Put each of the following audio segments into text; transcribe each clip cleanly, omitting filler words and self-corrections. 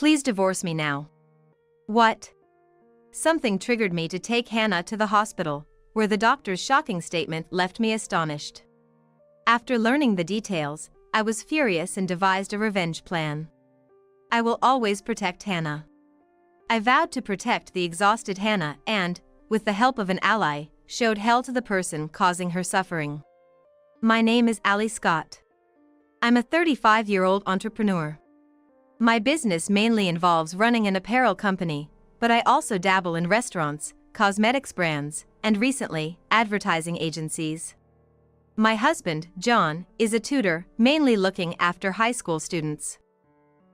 Please divorce me now. What? Something triggered me to take Hannah to the hospital, where the doctor's shocking statement left me astonished. After learning the details, I was furious and devised a revenge plan. I will always protect Hannah. I vowed to protect the exhausted Hannah and, with the help of an ally, showed hell to the person causing her suffering. My name is Allie Scott. I'm a 35-year-old entrepreneur. My business mainly involves running an apparel company, but I also dabble in restaurants, cosmetics brands, and recently, advertising agencies. My husband, John, is a tutor, mainly looking after high school students.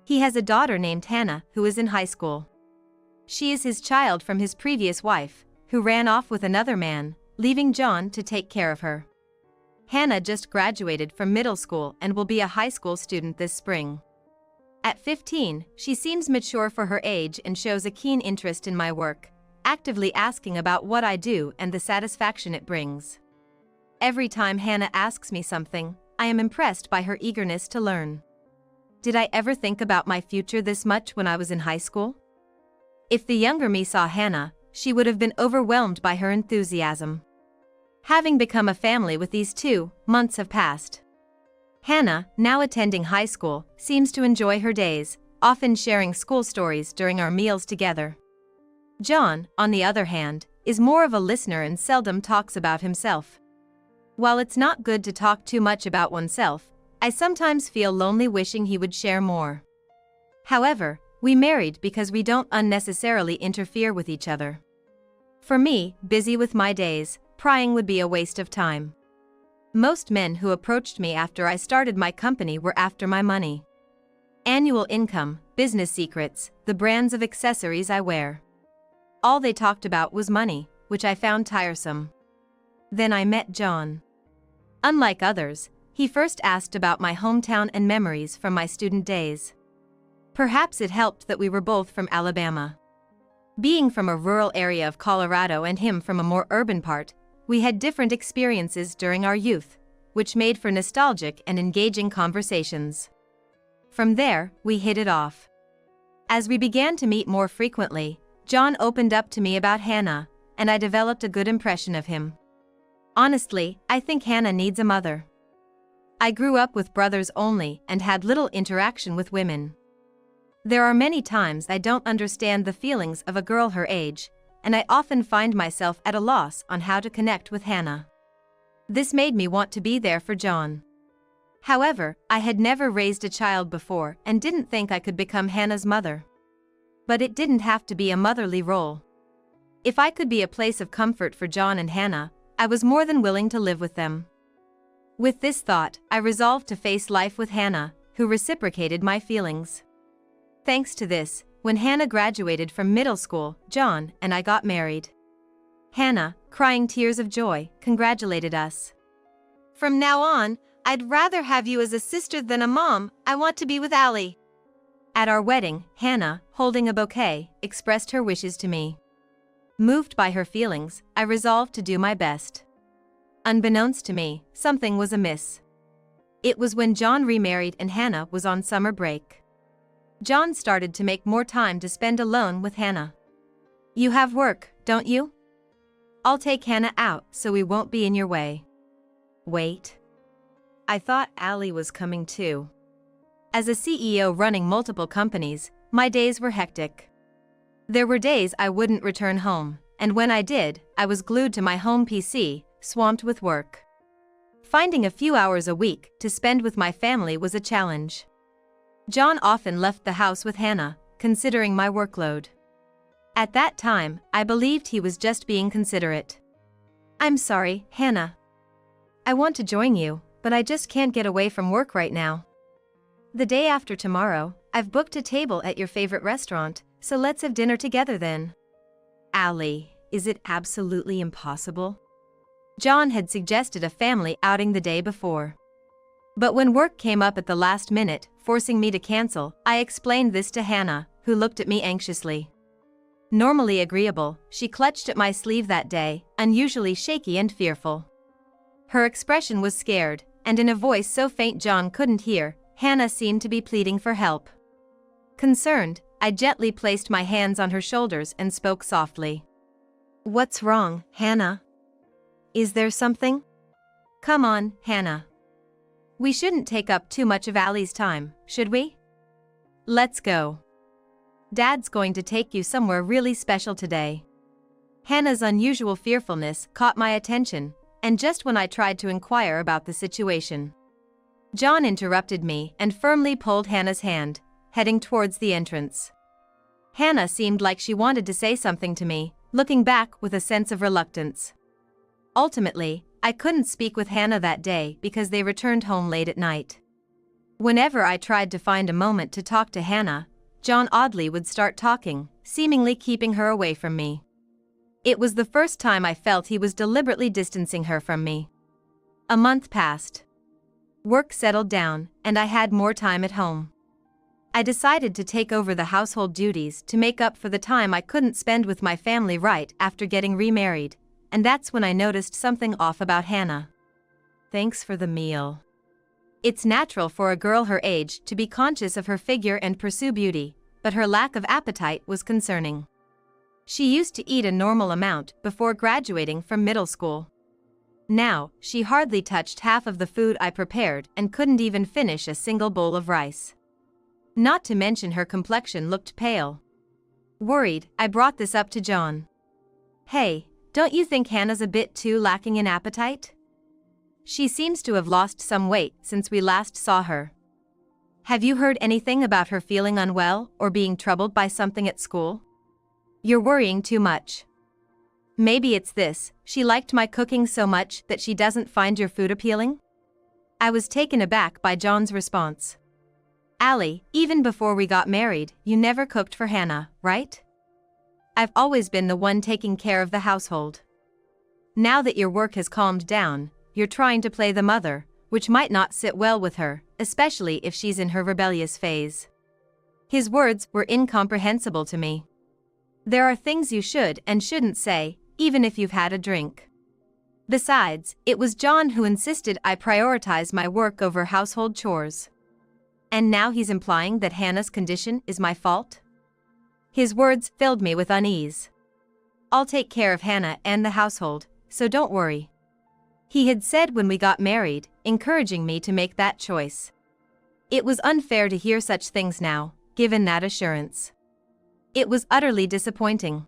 He has a daughter named Hannah who is in high school. She is his child from his previous wife, who ran off with another man, leaving John to take care of her. Hannah just graduated from middle school and will be a high school student this spring. At 15, she seems mature for her age and shows a keen interest in my work, actively asking about what I do and the satisfaction it brings. Every time Hannah asks me something, I am impressed by her eagerness to learn. Did I ever think about my future this much when I was in high school? If the younger me saw Hannah, she would have been overwhelmed by her enthusiasm. Having become a family with these 2 months have passed. Hannah, now attending high school, seems to enjoy her days, often sharing school stories during our meals together. John, on the other hand, is more of a listener and seldom talks about himself. While it's not good to talk too much about oneself, I sometimes feel lonely wishing he would share more. However, we married because we don't unnecessarily interfere with each other. For me, busy with my days, prying would be a waste of time. Most men who approached me after I started my company were after my money. Annual income, business secrets, the brands of accessories I wear. All they talked about was money, which I found tiresome. Then I met John. Unlike others, he first asked about my hometown and memories from my student days. Perhaps it helped that we were both from Alabama. Being from a rural area of Colorado and him from a more urban part, we had different experiences during our youth, which made for nostalgic and engaging conversations. From there, we hit it off. As we began to meet more frequently, John opened up to me about Hannah, and I developed a good impression of him. Honestly, I think Hannah needs a mother. I grew up with brothers only and had little interaction with women. There are many times I don't understand the feelings of a girl her age, and I often find myself at a loss on how to connect with Hannah. This made me want to be there for John. However, I had never raised a child before and didn't think I could become Hannah's mother. But it didn't have to be a motherly role. If I could be a place of comfort for John and Hannah, I was more than willing to live with them. With this thought, I resolved to face life with Hannah, who reciprocated my feelings. Thanks to this, when Hannah graduated from middle school, John and I got married. Hannah, crying tears of joy, congratulated us. "From now on, I'd rather have you as a sister than a mom. I want to be with Allie." At our wedding, Hannah, holding a bouquet, expressed her wishes to me. Moved by her feelings, I resolved to do my best. Unbeknownst to me, something was amiss. It was when John remarried and Hannah was on summer break. John started to make more time to spend alone with Hannah. "You have work, don't you? I'll take Hannah out so we won't be in your way." Wait. I thought Allie was coming too. As a CEO running multiple companies, my days were hectic. There were days I wouldn't return home, and when I did, I was glued to my home PC, swamped with work. Finding a few hours a week to spend with my family was a challenge. John often left the house with Hannah, considering my workload. At that time, I believed he was just being considerate. "I'm sorry, Hannah. I want to join you, but I just can't get away from work right now. The day after tomorrow, I've booked a table at your favorite restaurant, so let's have dinner together then." Allie, is it absolutely impossible? John had suggested a family outing the day before. But when work came up at the last minute, forcing me to cancel, I explained this to Hannah, who looked at me anxiously. Normally agreeable, she clutched at my sleeve that day, unusually shaky and fearful. Her expression was scared, and in a voice so faint John couldn't hear, Hannah seemed to be pleading for help. Concerned, I gently placed my hands on her shoulders and spoke softly. "What's wrong, Hannah? Is there something? Come on, Hannah. We shouldn't take up too much of Allie's time, should we? Let's go. Dad's going to take you somewhere really special today." Hannah's unusual fearfulness caught my attention, and just when I tried to inquire about the situation, John interrupted me and firmly pulled Hannah's hand, heading towards the entrance. Hannah seemed like she wanted to say something to me, looking back with a sense of reluctance. Ultimately, I couldn't speak with Hannah that day because they returned home late at night. Whenever I tried to find a moment to talk to Hannah, John oddly would start talking, seemingly keeping her away from me. It was the first time I felt he was deliberately distancing her from me. A month passed. Work settled down, and I had more time at home. I decided to take over the household duties to make up for the time I couldn't spend with my family right after getting remarried, and that's when I noticed something off about Hannah. "Thanks for the meal." It's natural for a girl her age to be conscious of her figure and pursue beauty, but her lack of appetite was concerning. She used to eat a normal amount before graduating from middle school. Now, she hardly touched half of the food I prepared and couldn't even finish a single bowl of rice. Not to mention her complexion looked pale. Worried, I brought this up to John. "Hey, don't you think Hannah's a bit too lacking in appetite? She seems to have lost some weight since we last saw her. Have you heard anything about her feeling unwell or being troubled by something at school? You're worrying too much. Maybe it's this: she liked my cooking so much that she doesn't find your food appealing?" I was taken aback by John's response. "Allie, even before we got married, you never cooked for Hannah, right? I've always been the one taking care of the household. Now that your work has calmed down, you're trying to play the mother, which might not sit well with her, especially if she's in her rebellious phase." His words were incomprehensible to me. There are things you should and shouldn't say, even if you've had a drink. Besides, it was John who insisted I prioritize my work over household chores. And now he's implying that Hannah's condition is my fault? His words filled me with unease. "I'll take care of Hannah and the household, so don't worry," he had said when we got married, encouraging me to make that choice. It was unfair to hear such things now, given that assurance. It was utterly disappointing.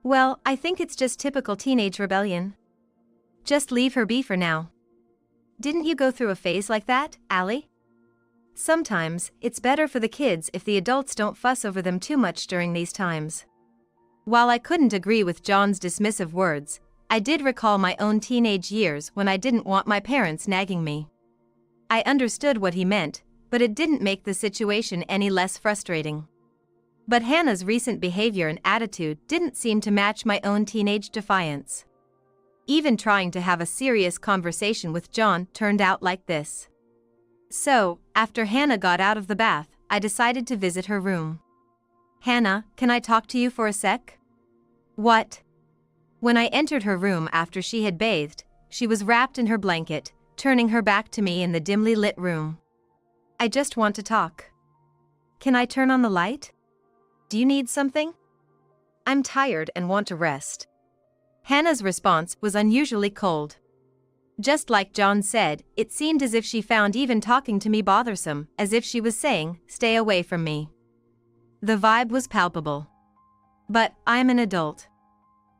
"Well, I think it's just typical teenage rebellion. Just leave her be for now. Didn't you go through a phase like that, Allie? Sometimes, it's better for the kids if the adults don't fuss over them too much during these times." While I couldn't agree with John's dismissive words, I did recall my own teenage years when I didn't want my parents nagging me. I understood what he meant, but it didn't make the situation any less frustrating. But Hannah's recent behavior and attitude didn't seem to match my own teenage defiance. Even trying to have a serious conversation with John turned out like this. So, after Hannah got out of the bath, I decided to visit her room. "Hannah, can I talk to you for a sec?" "What?" When I entered her room after she had bathed, she was wrapped in her blanket, turning her back to me in the dimly lit room. "I just want to talk." "Can I turn on the light? Do you need something?" "I'm tired and want to rest." Hannah's response was unusually cold. Just like John said, it seemed as if she found even talking to me bothersome, as if she was saying, "Stay away from me." The vibe was palpable. But I'm an adult.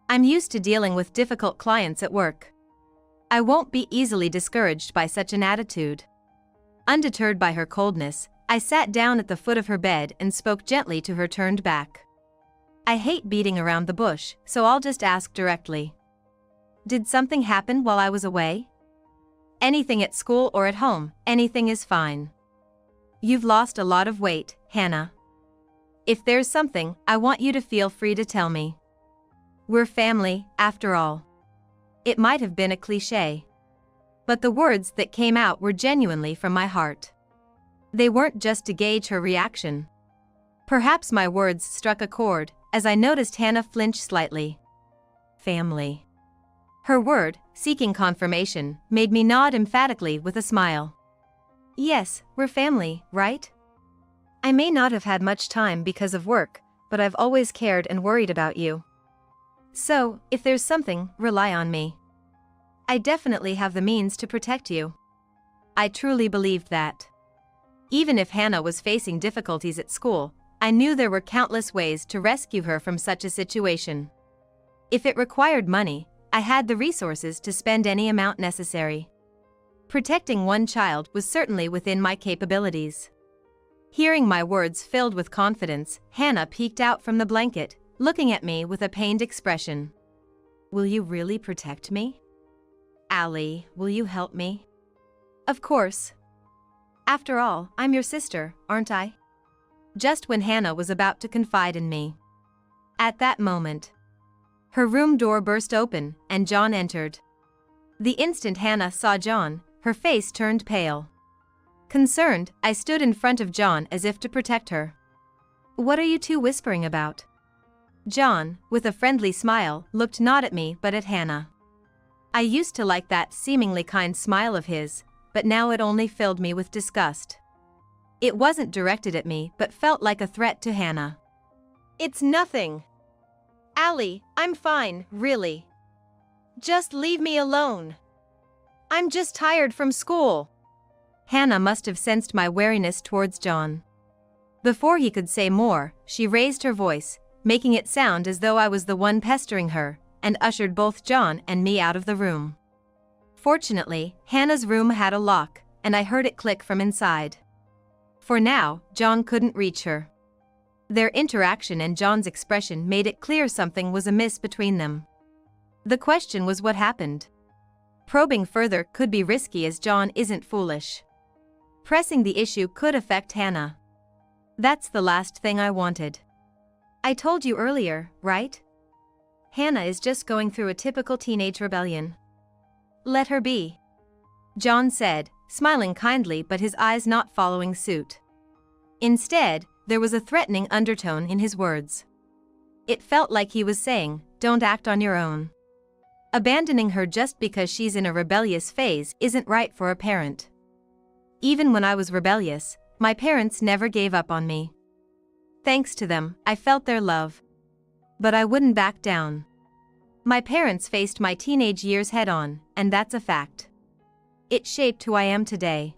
I'm used to dealing with difficult clients at work. I won't be easily discouraged by such an attitude. Undeterred by her coldness, I sat down at the foot of her bed and spoke gently to her turned back. I hate beating around the bush, so I'll just ask directly. Did something happen while I was away? Anything at school or at home, anything is fine. You've lost a lot of weight, Hannah. If there's something, I want you to feel free to tell me. We're family, after all. It might have been a cliché, but the words that came out were genuinely from my heart. They weren't just to gauge her reaction. Perhaps my words struck a chord, as I noticed Hannah flinch slightly. Family. Her word, seeking confirmation, made me nod emphatically with a smile. Yes, we're family, right? I may not have had much time because of work, but I've always cared and worried about you. So, if there's something, rely on me. I definitely have the means to protect you. I truly believed that. Even if Hannah was facing difficulties at school, I knew there were countless ways to rescue her from such a situation. If it required money, I had the resources to spend any amount necessary. Protecting one child was certainly within my capabilities. Hearing my words filled with confidence, Hannah peeked out from the blanket, looking at me with a pained expression. Will you really protect me? Allie, will you help me? Of course. After all, I'm your sister, aren't I? Just when Hannah was about to confide in me. At that moment, her room door burst open, and John entered. The instant Hannah saw John, her face turned pale. Concerned, I stood in front of John as if to protect her. What are you two whispering about? John, with a friendly smile, looked not at me but at Hannah. I used to like that seemingly kind smile of his, but now it only filled me with disgust. It wasn't directed at me but felt like a threat to Hannah. It's nothing. Allie, I'm fine, really. Just leave me alone. I'm just tired from school. Hannah must have sensed my wariness towards John. Before he could say more, she raised her voice, making it sound as though I was the one pestering her, and ushered both John and me out of the room. Fortunately, Hannah's room had a lock, and I heard it click from inside. For now, John couldn't reach her. Their interaction and John's expression made it clear something was amiss between them. The question was what happened. Probing further could be risky as John isn't foolish. Pressing the issue could affect Hannah. That's the last thing I wanted. I told you earlier, right? Hannah is just going through a typical teenage rebellion. Let her be. John said, smiling kindly but his eyes not following suit. Instead, there was a threatening undertone in his words. It felt like he was saying, don't act on your own. Abandoning her just because she's in a rebellious phase isn't right for a parent. Even when I was rebellious, my parents never gave up on me. Thanks to them, I felt their love. But I wouldn't back down. My parents faced my teenage years head-on, and that's a fact. It shaped who I am today.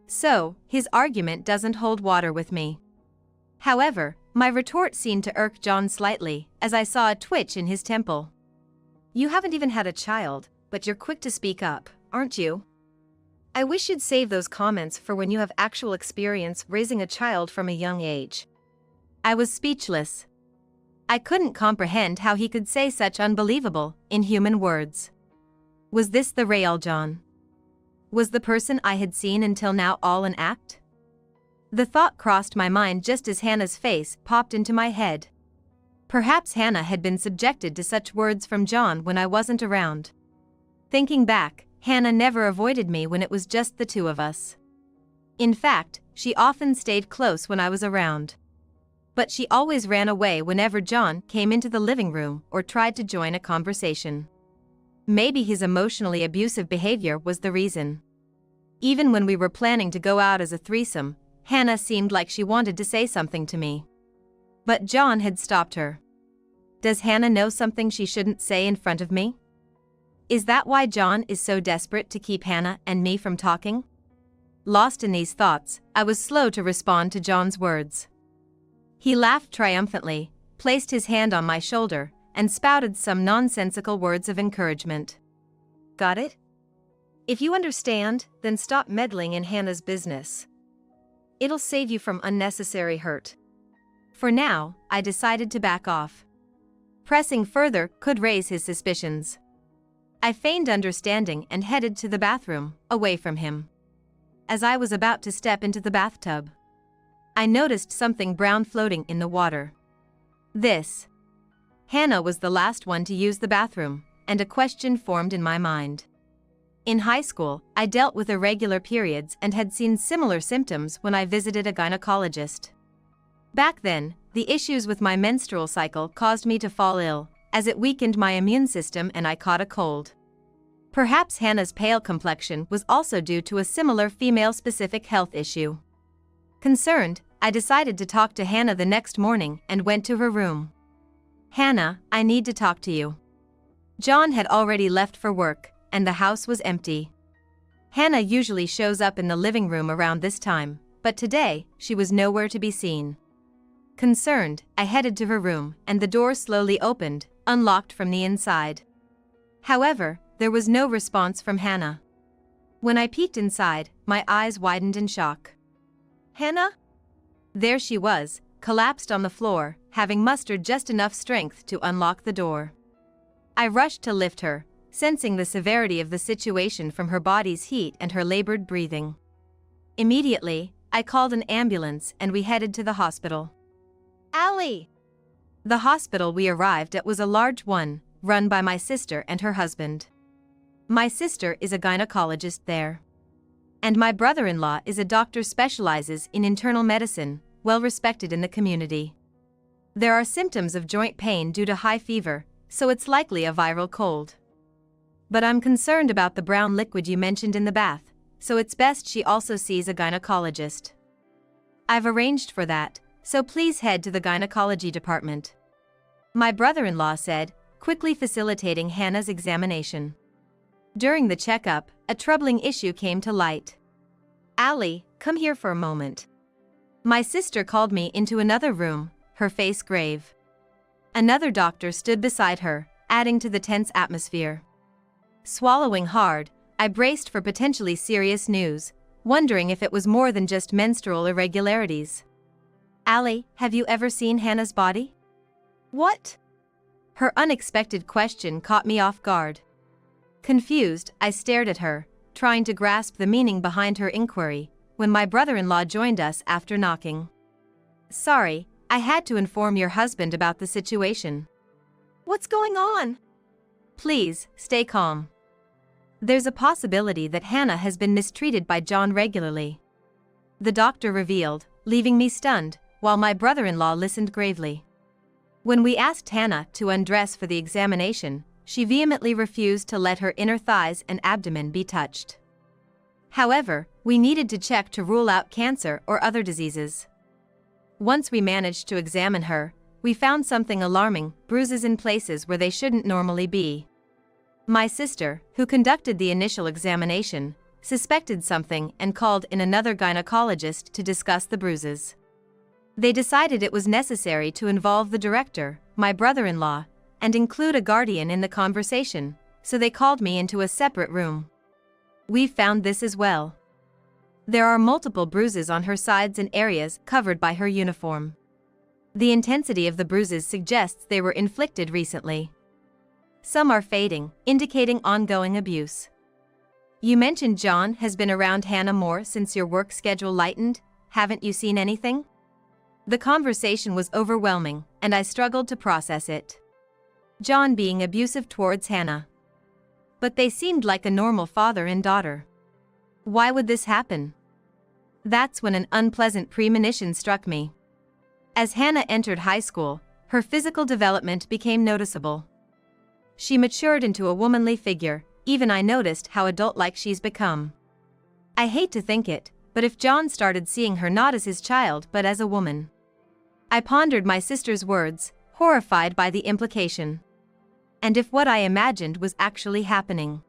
So, his argument doesn't hold water with me. However, my retort seemed to irk John slightly, as I saw a twitch in his temple. You haven't even had a child, but you're quick to speak up, aren't you? I wish you'd save those comments for when you have actual experience raising a child from a young age. I was speechless. I couldn't comprehend how he could say such unbelievable, inhuman words. Was this the real John? Was the person I had seen until now all an act? The thought crossed my mind just as Hannah's face popped into my head. Perhaps Hannah had been subjected to such words from John when I wasn't around. Thinking back, Hannah never avoided me when it was just the two of us. In fact, she often stayed close when I was around. But she always ran away whenever John came into the living room or tried to join a conversation. Maybe his emotionally abusive behavior was the reason. Even when we were planning to go out as a threesome, Hannah seemed like she wanted to say something to me. But John had stopped her. Does Hannah know something she shouldn't say in front of me? Is that why John is so desperate to keep Hannah and me from talking? Lost in these thoughts, I was slow to respond to John's words. He laughed triumphantly, placed his hand on my shoulder, and spouted some nonsensical words of encouragement. Got it? If you understand, then stop meddling in Hannah's business. It'll save you from unnecessary hurt. For now, I decided to back off. Pressing further could raise his suspicions. I feigned understanding and headed to the bathroom, away from him. As I was about to step into the bathtub, I noticed something brown floating in the water. Hannah was the last one to use the bathroom, and a question formed in my mind. In high school, I dealt with irregular periods and had seen similar symptoms when I visited a gynecologist. Back then, the issues with my menstrual cycle caused me to fall ill, as it weakened my immune system and I caught a cold. Perhaps Hannah's pale complexion was also due to a similar female-specific health issue. Concerned, I decided to talk to Hannah the next morning and went to her room. "Hannah, I need to talk to you." John had already left for work, and the house was empty. Hannah usually shows up in the living room around this time, but today, she was nowhere to be seen. Concerned, I headed to her room, and the door slowly opened, unlocked from the inside. However, there was no response from Hannah. When I peeked inside, my eyes widened in shock. "Hannah?" There she was, collapsed on the floor, having mustered just enough strength to unlock the door. I rushed to lift her, sensing the severity of the situation from her body's heat and her labored breathing. Immediately, I called an ambulance and we headed to the hospital. "Allie!" The hospital we arrived at was a large one, run by my sister and her husband. My sister is a gynecologist there. And my brother-in-law is a doctor specializes in internal medicine, well respected in the community. There are symptoms of joint pain due to high fever, so it's likely a viral cold. But I'm concerned about the brown liquid you mentioned in the bath, so it's best she also sees a gynecologist. I've arranged for that, so please head to the gynecology department," my brother-in-law said, quickly facilitating Hannah's examination. During the checkup, a troubling issue came to light. "Allie, come here for a moment." My sister called me into another room, her face grave. Another doctor stood beside her, adding to the tense atmosphere. Swallowing hard, I braced for potentially serious news, wondering if it was more than just menstrual irregularities. "Allie, have you ever seen Hannah's body?" "What?" Her unexpected question caught me off guard. Confused, I stared at her, trying to grasp the meaning behind her inquiry, when my brother-in-law joined us after knocking. "Sorry, I had to inform your husband about the situation." "What's going on?" "Please, stay calm. There's a possibility that Hannah has been mistreated by John regularly," the doctor revealed, leaving me stunned, while my brother-in-law listened gravely. When we asked Hannah to undress for the examination, she vehemently refused to let her inner thighs and abdomen be touched. However, we needed to check to rule out cancer or other diseases. Once we managed to examine her, we found something alarming: bruises in places where they shouldn't normally be. My sister, who conducted the initial examination, suspected something and called in another gynecologist to discuss the bruises. They decided it was necessary to involve the director, my brother-in-law, and include a guardian in the conversation, so they called me into a separate room. We found this as well. There are multiple bruises on her sides and areas covered by her uniform. The intensity of the bruises suggests they were inflicted recently. Some are fading, indicating ongoing abuse. "You mentioned John has been around Hannah more since your work schedule lightened. Haven't you seen anything?" The conversation was overwhelming, and I struggled to process it. John being abusive towards Hannah. But they seemed like a normal father and daughter. Why would this happen? That's when an unpleasant premonition struck me. As Hannah entered high school, her physical development became noticeable. She matured into a womanly figure, even I noticed how adult-like she's become. I hate to think it, but if John started seeing her not as his child but as a woman. I pondered my sister's words, horrified by the implication. And if what I imagined was actually happening?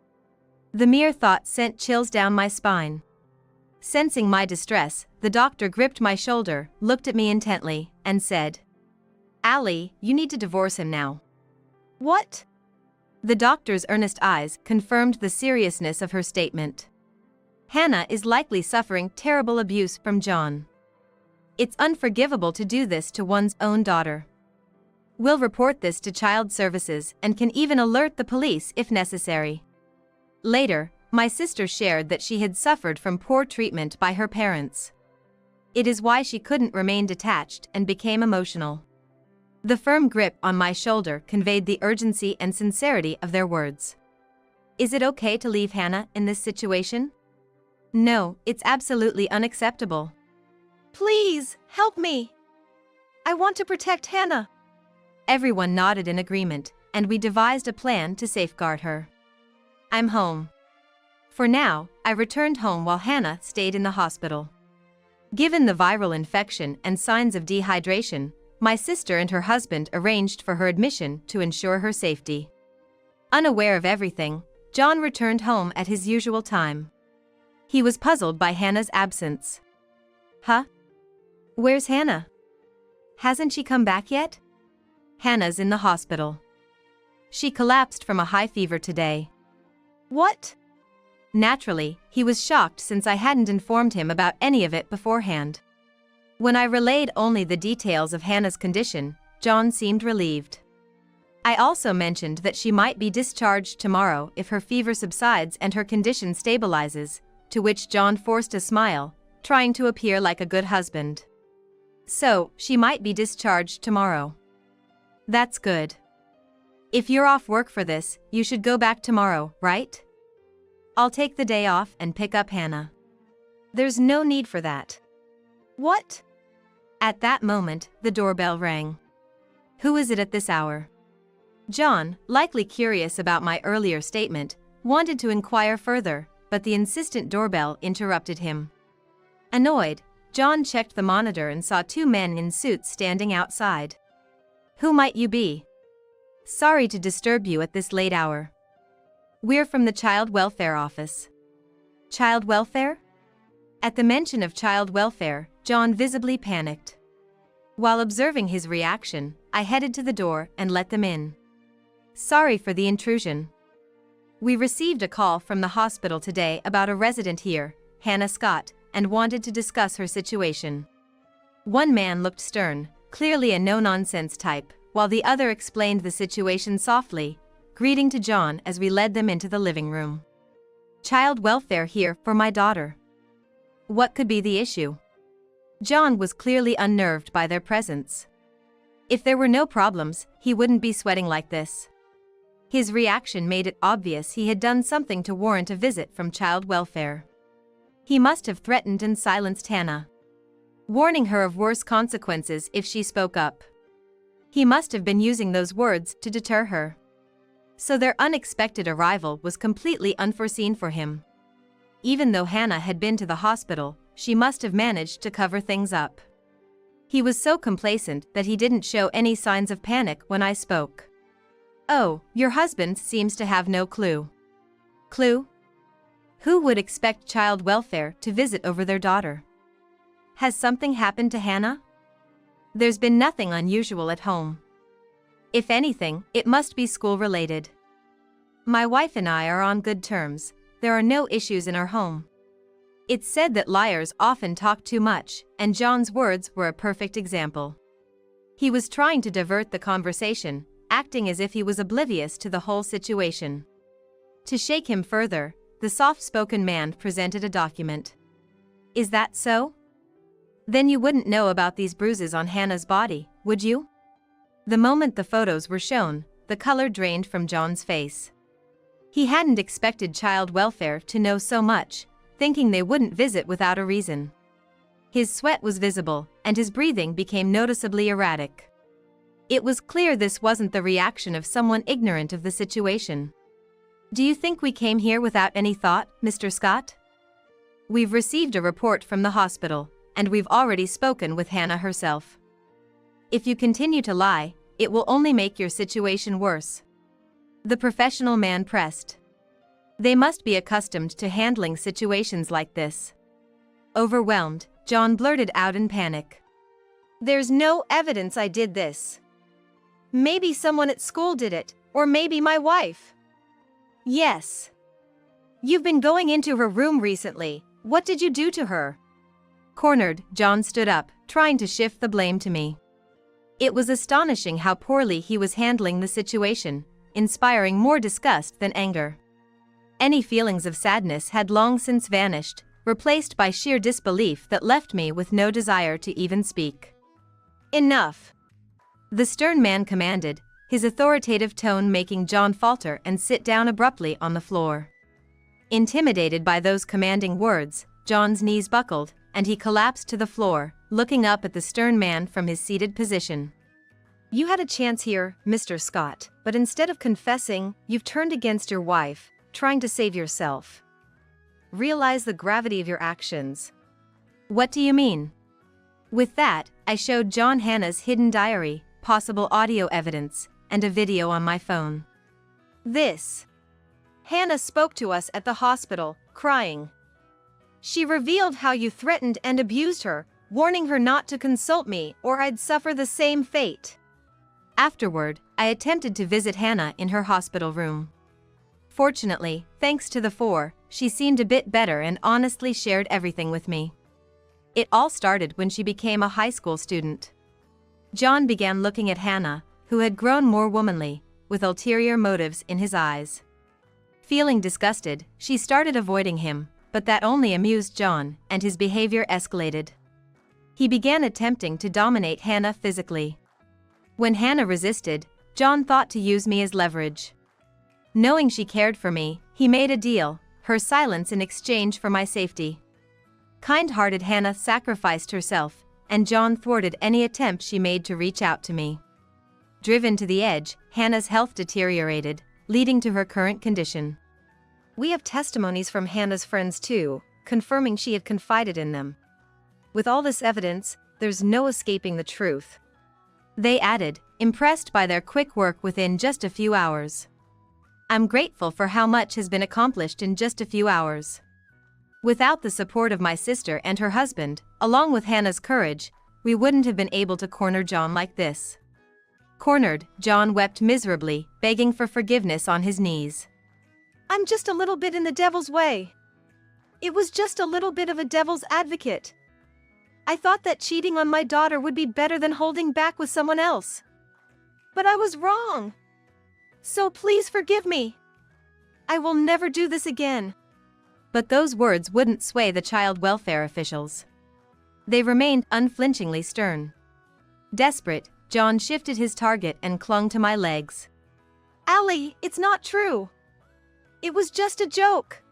The mere thought sent chills down my spine. Sensing my distress, the doctor gripped my shoulder, looked at me intently, and said, "Allie, you need to divorce him now." "What?" The doctor's earnest eyes confirmed the seriousness of her statement. "Hannah is likely suffering terrible abuse from John. It's unforgivable to do this to one's own daughter. We'll report this to Child Services and can even alert the police if necessary." Later, my sister shared that she had suffered from poor treatment by her parents. It is why she couldn't remain detached and became emotional. The firm grip on my shoulder conveyed the urgency and sincerity of their words. Is it okay to leave Hannah in this situation? No, it's absolutely unacceptable. Please, help me. I want to protect Hannah. Everyone nodded in agreement, and we devised a plan to safeguard her. I'm home. For now, I returned home while Hannah stayed in the hospital. Given the viral infection and signs of dehydration, my sister and her husband arranged for her admission to ensure her safety. Unaware of everything, John returned home at his usual time. He was puzzled by Hannah's absence. Huh? Where's Hannah? Hasn't she come back yet? Hannah's in the hospital. She collapsed from a high fever today. What? Naturally, he was shocked since I hadn't informed him about any of it beforehand. When I relayed only the details of Hannah's condition, John seemed relieved. I also mentioned that she might be discharged tomorrow if her fever subsides and her condition stabilizes, to which John forced a smile, trying to appear like a good husband. So, she might be discharged tomorrow. That's good. If you're off work for this, you should go back tomorrow, right? I'll take the day off and pick up Hannah. There's no need for that. What? At that moment, the doorbell rang. Who is it at this hour? John, likely curious about my earlier statement, wanted to inquire further, but the insistent doorbell interrupted him. Annoyed, John checked the monitor and saw two men in suits standing outside. Who might you be? Sorry to disturb you at this late hour. We're from the Child Welfare Office. Child welfare? At the mention of child welfare, John visibly panicked. While observing his reaction, I headed to the door and let them in. Sorry for the intrusion. We received a call from the hospital today about a resident here, Hannah Scott, and wanted to discuss her situation. One man looked stern, clearly a no-nonsense type, while the other explained the situation softly, greeting to John as we led them into the living room. Child welfare here for my daughter. What could be the issue? John was clearly unnerved by their presence. If there were no problems, he wouldn't be sweating like this. His reaction made it obvious he had done something to warrant a visit from child welfare. He must have threatened and silenced Hannah, warning her of worse consequences if she spoke up. He must have been using those words to deter her. So their unexpected arrival was completely unforeseen for him. Even though Hannah had been to the hospital, she must have managed to cover things up. He was so complacent that he didn't show any signs of panic when I spoke. Oh, your husband seems to have no clue. Clue? Who would expect child welfare to visit over their daughter? Has something happened to Hannah? There's been nothing unusual at home. If anything, it must be school-related. My wife and I are on good terms. There are no issues in our home. It's said that liars often talk too much, and John's words were a perfect example. He was trying to divert the conversation, acting as if he was oblivious to the whole situation. To shake him further, the soft-spoken man presented a document. Is that so? Then you wouldn't know about these bruises on Hannah's body, would you? The moment the photos were shown, the color drained from John's face. He hadn't expected child welfare to know so much, thinking they wouldn't visit without a reason. His sweat was visible, and his breathing became noticeably erratic. It was clear this wasn't the reaction of someone ignorant of the situation. Do you think we came here without any thought, Mr. Scott? We've received a report from the hospital, and we've already spoken with Hannah herself. If you continue to lie, it will only make your situation worse. The professional man pressed. They must be accustomed to handling situations like this. Overwhelmed, John blurted out in panic. There's no evidence I did this. Maybe someone at school did it, or maybe my wife. Yes. You've been going into her room recently. What did you do to her? Cornered, John stood up, trying to shift the blame to me. It was astonishing how poorly he was handling the situation, inspiring more disgust than anger. Any feelings of sadness had long since vanished, replaced by sheer disbelief that left me with no desire to even speak. Enough! The stern man commanded, his authoritative tone making John falter and sit down abruptly on the floor. Intimidated by those commanding words, John's knees buckled, and he collapsed to the floor, looking up at the stern man from his seated position. You had a chance here, Mr. Scott, but instead of confessing, you've turned against your wife, trying to save yourself. Realize the gravity of your actions. What do you mean? With that, I showed John Hannah's hidden diary, possible audio evidence, and a video on my phone. This. Hannah spoke to us at the hospital, crying. She revealed how you threatened and abused her, warning her not to consult me or I'd suffer the same fate. Afterward, I attempted to visit Hannah in her hospital room. Fortunately, thanks to the 4, she seemed a bit better and honestly shared everything with me. It all started when she became a high school student. John began looking at Hannah, who had grown more womanly, with ulterior motives in his eyes. Feeling disgusted, she started avoiding him, but that only amused John, and his behavior escalated. He began attempting to dominate Hannah physically. When Hannah resisted, John thought to use me as leverage. Knowing she cared for me, he made a deal, her silence in exchange for my safety. Kind-hearted Hannah sacrificed herself, and John thwarted any attempt she made to reach out to me. Driven to the edge, Hannah's health deteriorated, leading to her current condition. We have testimonies from Hannah's friends too, confirming she had confided in them. With all this evidence, there's no escaping the truth. They added, impressed by their quick work within just a few hours. I'm grateful for how much has been accomplished in just a few hours. Without the support of my sister and her husband, along with Hannah's courage, we wouldn't have been able to corner John like this. Cornered, John wept miserably, begging for forgiveness on his knees. I'm just a little bit in the devil's way. It was just a little bit of a devil's advocate. I thought that cheating on my daughter would be better than holding back with someone else. But I was wrong. So please forgive me. I will never do this again. But those words wouldn't sway the child welfare officials. They remained unflinchingly stern. Desperate, John shifted his target and clung to my legs. Allie, it's not true. It was just a joke.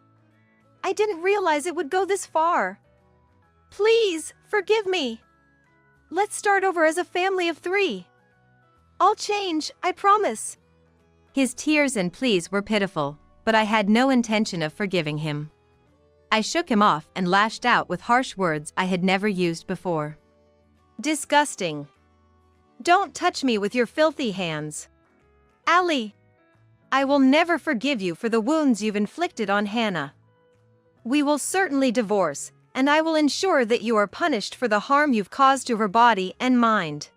I didn't realize it would go this far. Please, forgive me. Let's start over as a family of 3. I'll change, I promise. His tears and pleas were pitiful, but I had no intention of forgiving him. I shook him off and lashed out with harsh words I had never used before. Disgusting. Don't touch me with your filthy hands. Allie, I will never forgive you for the wounds you've inflicted on Hannah. We will certainly divorce, and I will ensure that you are punished for the harm you've caused to her body and mind.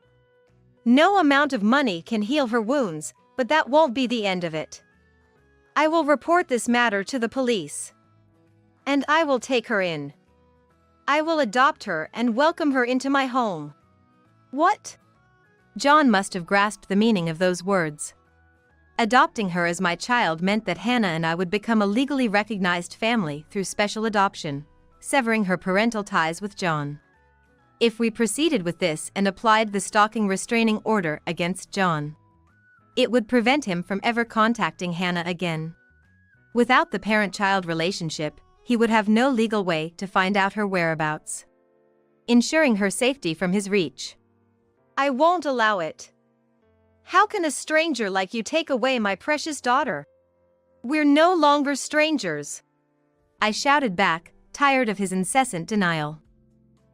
No amount of money can heal her wounds, but that won't be the end of it. I will report this matter to the police. And I will take her in. I will adopt her and welcome her into my home. What? John must have grasped the meaning of those words. Adopting her as my child meant that Hannah and I would become a legally recognized family through special adoption, severing her parental ties with John. If we proceeded with this and applied the stalking restraining order against John, it would prevent him from ever contacting Hannah again. Without the parent-child relationship, he would have no legal way to find out her whereabouts, ensuring her safety from his reach. I won't allow it. How can a stranger like you take away my precious daughter? We're no longer strangers. I shouted back, tired of his incessant denial.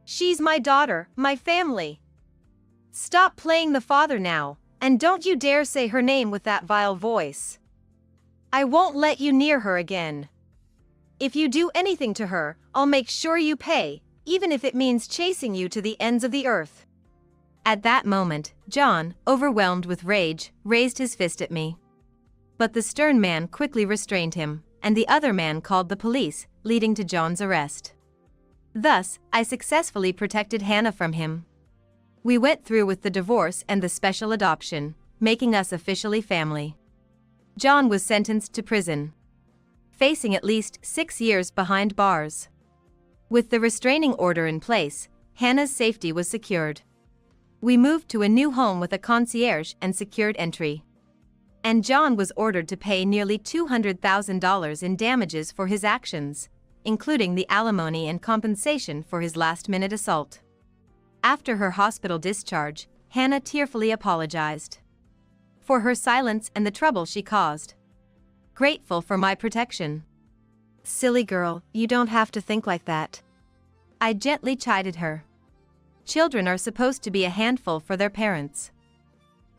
She's my daughter, my family. Stop playing the father now, and don't you dare say her name with that vile voice. I won't let you near her again. If you do anything to her, I'll make sure you pay, even if it means chasing you to the ends of the earth. At that moment, John, overwhelmed with rage, raised his fist at me. But the stern man quickly restrained him, and the other man called the police, leading to John's arrest. Thus, I successfully protected Hannah from him. We went through with the divorce and the special adoption, making us officially family. John was sentenced to prison, facing at least 6 years behind bars. With the restraining order in place, Hannah's safety was secured. We moved to a new home with a concierge and secured entry. And John was ordered to pay nearly $200,000 in damages for his actions, including the alimony and compensation for his last-minute assault. After her hospital discharge, Hannah tearfully apologized for her silence and the trouble she caused. Grateful for my protection. Silly girl, you don't have to think like that. I gently chided her. Children are supposed to be a handful for their parents.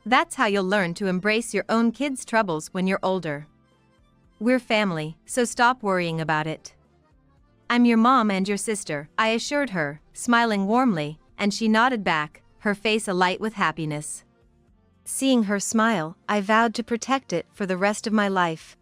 That's how you'll learn to embrace your own kids' troubles when you're older. We're family, so stop worrying about it. I'm your mom and your sister, I assured her, smiling warmly, and she nodded back, her face alight with happiness. Seeing her smile, I vowed to protect it for the rest of my life.